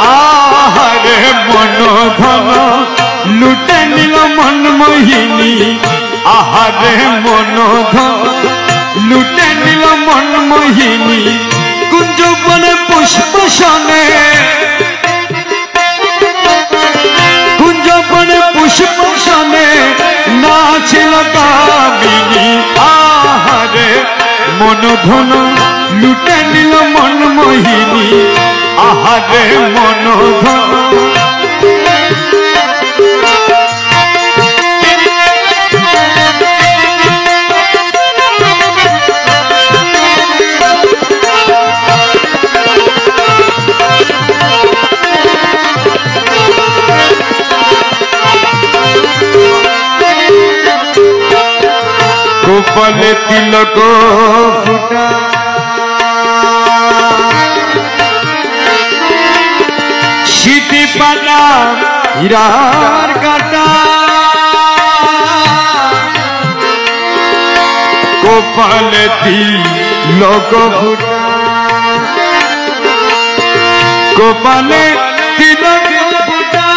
আহারে মন ধন লুটে নিল মন মোহিনী আহারে মন ধন লুটে নিল মন মোহিনী কুঞ্জ বনে পুষ্প সনে কুঞ্জ বনে পুষ্প সনে নাচিল কামিনী আহারে মন ধন লুটে নিল মন মোহিনী আহারে মন ধন গোপালে তিলক ফুটা সিটি পাতা হীরার কাটা গোপালে তিলক ফুটা গোপালে তিলক ফুটা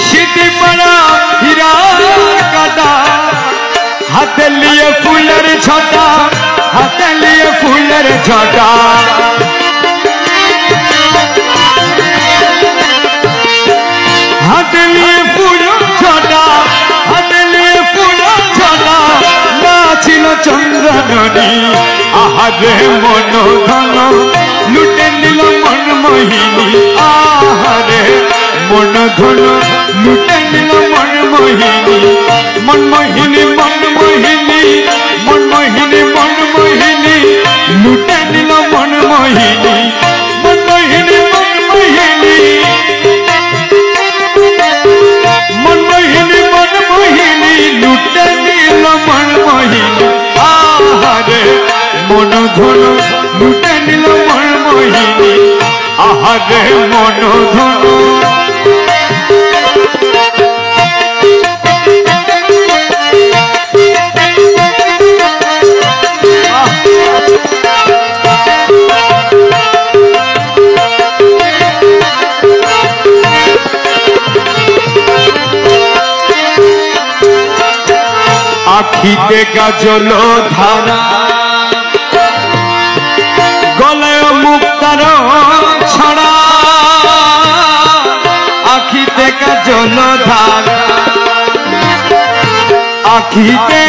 সিটি পাতা হীরার কাটা হাতে লিয়ে ফুলের ছটা হাতে লিয়ে ফুলের ছটা হাতে লিয়ে ফুল ছটা হাতে লিয়ে ফুল ছটা নাচিল চন্দ্রননী আহারে মন ধন লুটে নিল মন মোহিনী আহারে মন ধন লুটে নিল মন মোহিনী মন মোহিনী মন মোহিনী মন মোহিনী মন মোহিনী লুটে নিল মন মোহিনী মন মোহিনী মন মোহিনী মন মোহিনী মন মোহিনী লুটে নিল মন মোহিনী আহারে মন ধন লুটে নিল মন মোহিনী আহারে মন ধন আখিতে কাজল ধারা গলায় মুক্তার ছড়া আখিতে কাজল ধারা আখিতে